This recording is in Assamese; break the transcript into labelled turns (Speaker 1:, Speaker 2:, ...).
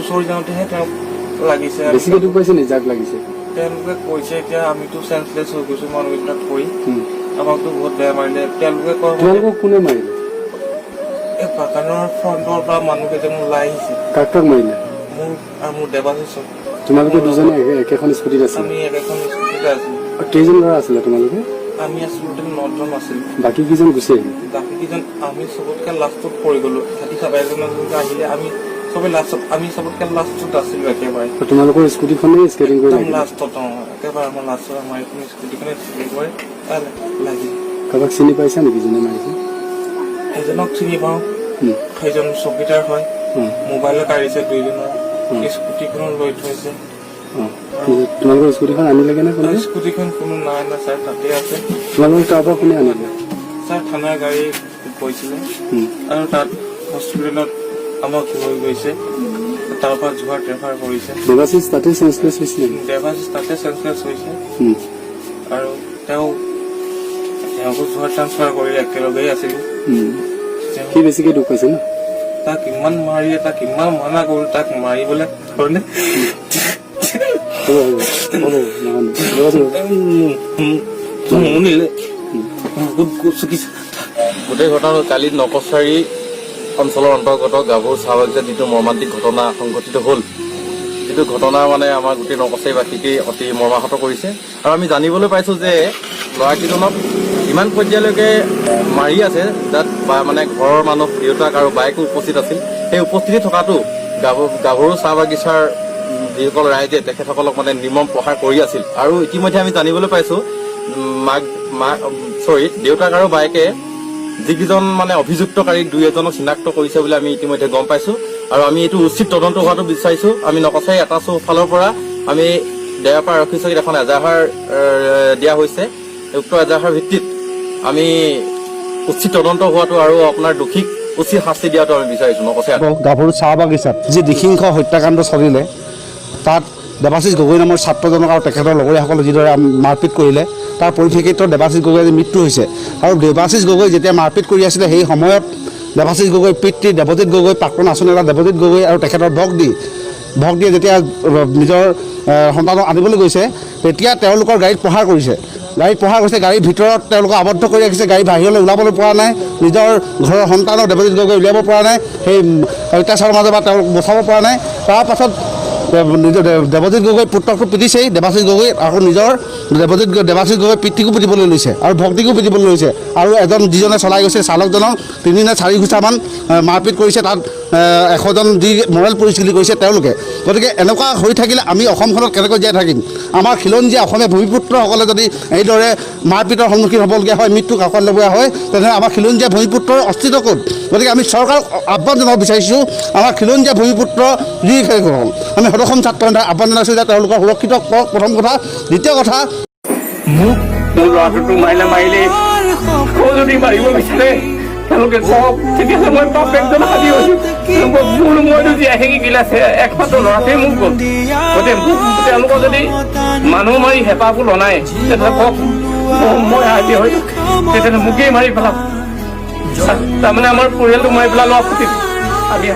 Speaker 1: ওচৰ যাওঁতেহে তেওঁক লাগিছে।
Speaker 2: বেছিকে দুখ পাইছে নি? যাক লাগিছে
Speaker 1: তেওঁলোকে কৈছে এতিয়া আমিতো চেঞ্চলেছ হৈ গৈছো মানুহবিলাক পৰি, আমাকতো বহুত বেয়া মাৰিলে। তেওঁলোকে কয়
Speaker 2: তোমালোকক কোনে মাৰিলে?
Speaker 1: এই বাগানৰ ফ্ৰণ্টৰ পৰা মানুহ কেইজন ওলাই আহিছে।
Speaker 2: কাক কাক মাৰিলে?
Speaker 1: মোৰ আৰু মোৰ দেৱাশিষক।
Speaker 2: তোমালোকে দুজনে একেখন স্কুটিত আছিলে?
Speaker 1: আমি একেখন স্কুটিতে আছিলো।
Speaker 2: কেইজন ল'ৰা আছিলে তোমালোকে?
Speaker 1: আমি আচলতে 9জন আছিলো।
Speaker 2: বাকী কেইজন গুচি আহিলে?
Speaker 1: বাকী কেইজন আমি চবতকে লাষ্টত পৰি গলো। হাতী চাবা এজন আহিলে, আমি চবে লাষ্টত, আমি চবতকে লাষ্টত আছিলো একেবাৰে।
Speaker 2: তোমালোকৰ স্কুটিখনে স্কেটিং কৰি লাগিল?
Speaker 1: লাষ্টত একেবাৰে আমাৰ লাষ্টত আমাৰ এইখন স্কুটিখনে স্কেটিং কৰি লাগিল।
Speaker 2: কাৰোবাক চিনি পাইছা নেকি যোনে মাৰিছে?
Speaker 1: এজনক চিনি পাওঁ, সেইজন চকীদাৰ হয়। মোবাইলত কাঢ়িছে 2জনৰ, স্কুটিখনো লৈ থৈছে।
Speaker 2: তোমালোকৰ স্কুটিখন আনিলেগে নে কোনোবাই?
Speaker 1: স্কুটিখন কোনো নাই না ছাৰ, তাতে আছে।
Speaker 2: তোমালোকৰ তাৰ পৰা কোনে আনিলে?
Speaker 1: ছাৰ থানাৰ গাড়ী গৈছিলে আৰু তাত হস্পিটেলত আমাক লৈ গৈছে। তাৰ পৰা যোৱাৰ ট্ৰেফাৰ কৰিছে।
Speaker 2: দেৱাশিষ তাতে চেঞ্চলেছ হৈছিলে?
Speaker 1: দেৱাশিষ তাতে চেঞ্চলেছ হৈছে আৰু তেওঁকো যোৱাৰ ট্ৰান্সফাৰ কৰিলে, একেলগেই আছিলো।
Speaker 2: সি বেছিকে দুখ পাইছে ন?
Speaker 1: তাক ইমান মাৰি, তাক ইমান মানা কৰো, তাক মাৰিবলৈ ধৰণে গোটেই ঘটনা কালি নকছাৰী অঞ্চলৰ অন্তৰ্গত গাভৰু চাহ বাগিচাত যিটো মৰ্মান্তিক ঘটনা সংঘটিত হ'ল, যিটো ঘটনা মানে আমাৰ গোটেই নকছাৰীবাসীকে অতি মৰ্মাহত কৰিছে। আৰু আমি জানিবলৈ পাইছো যে ল'ৰাকেইজনক ইমান পৰ্যায়লৈকে মাৰি আছে, যাত মানে ঘৰৰ মানুহ, দেউতাক আৰু বায়েকো উপস্থিত আছিল। সেই উপস্থিতি থকাটো গাভৰু চাহ বাগিচাৰ যিসকল ৰাইজে তেখেতসকলক মানে নিৰ্মম প্ৰহাৰ কৰি আছিল। আৰু ইতিমধ্যে আমি জানিবলৈ পাইছো দেউতাক আৰু বায়েকে যিকেইজন মানে অভিযুক্তকাৰী 2-এজনক চিনাক্ত কৰিছে বুলি আমি ইতিমধ্যে গম পাইছো। আৰু আমি এইটো উচিত তদন্ত হোৱাটো বিচাৰিছো। আমি নকছাৰী এটা ফালৰ পৰা আমি দেৱাপাৰ আৰক্ষী চকীত এখন এজাহাৰ দিয়া হৈছে। উক্ত এজাহাৰ ভিত্তিত আমি উচিত তদন্ত হোৱাটো আৰু আপোনাৰ দোষীক উচিত শাস্তি দিয়াটো আমি বিচাৰিছো। নকছাৰী
Speaker 3: গাভৰু চাহ বাগিচাত যি নৃশংস হত্যাকাণ্ড চলিলে, তাত দেৱাশিষ গগৈ নামৰ ছাত্ৰজনক আৰু তেখেতৰ লগৰীয়াসকলক যিদৰে মাৰপিট কৰিলে, তাৰ পৰিপ্ৰেক্ষিতত দেৱাশিষ গগৈৰ মৃত্যু হৈছে। আৰু দেৱাশিষ গগৈ যেতিয়া মাৰপিট কৰি আছিলে, সেই সময়ত দেৱাশিষ গগৈৰ পিতৃ দেৱজিৎ গগৈ, প্ৰাক্তন আঁচনি নেতা দেৱজিৎ গগৈ আৰু তেখেতৰ ভগ্নীয়ে যেতিয়া নিজৰ সন্তানক আনিবলৈ গৈছে, তেতিয়া তেওঁলোকৰ গাড়ীত প্ৰহাৰ কৰিছে। গাড়ীৰ ভিতৰত তেওঁলোকক আবদ্ধ কৰি ৰাখিছে। গাড়ী বাহিৰলৈ ওলাবলৈ পৰা নাই, নিজৰ ঘৰৰ সন্তানক দেৱজিৎ গগৈ উলিয়াব পৰা নাই, সেই অত্যাচাৰৰ মাজৰ পৰা তেওঁলোক বচাব পৰা নাই। তাৰ পাছত নিজৰ দেৱজিৎ গগৈ পুত্ৰকটো পিটিছেই দেৱাশিষ গগৈ, আকৌ নিজৰ দেৱাশিষ গগৈ পিতৃকো পিটিবলৈ লৈছে আৰু ভক্তিকো পিটিবলৈ লৈছে। আৰু যিজনে চলাই গৈছে চালকজনক 3 নে 4 ঘোচামান মাৰপিট কৰিছে। তাত 100জন যি মৰেল পৰিস্থিতি কৰিছে তেওঁলোকে। গতিকে এনেকুৱা হৈ থাকিলে আমি অসমখনত কেনেকৈ জীয়াই থাকিম? আমাৰ খিলঞ্জীয়া অসমীয়া ভূমিপুত্ৰসকলে যদি এইদৰে মাৰপিটৰ সন্মুখীন হ'বলগীয়া হয়, মৃত্যুক আঁকোৱালি ল'বলগীয়া হয়, তেনেহ'লে আমাৰ খিলঞ্জীয়া ভূমিপুত্ৰৰ অস্তিত্ব ক'ত? গতিকে আমি চৰকাৰক আহ্বান জনাব বিচাৰিছোঁ, আমাৰ খিলঞ্জীয়া ভূমিপুত্ৰ যিসকল আমি সদসম ছাত্ৰ সন্থাই আহ্বান জনাইছোঁ যে তেওঁলোকক সুৰক্ষিত কৰক, প্ৰথম কথা। দ্বিতীয় কথা,
Speaker 4: মোৰ ল'ৰাটোতো মাৰিলে যদি মাৰিব বিচাৰে তেওঁলোকে কওক, তেতিয়াহ'লে মই বাপেকজন হাবি হৈছোঁ। মইতো জীয়াই থাকি গিলাছে একমাত্ৰ ল'ৰাটোৱে মোক গ'ল। গতিকে তেওঁলোকক যদি মানুহ মাৰি হেঁপাহবোৰ লনাই, তেতিয়াহ'লে কওক মই হাবি হৈছোঁ, তেতিয়াহ'লে মোকেই মাৰি পেলাওক। তাৰমানে আমাৰ পৰিয়ালটো মাৰি পেলালোঁ। আমি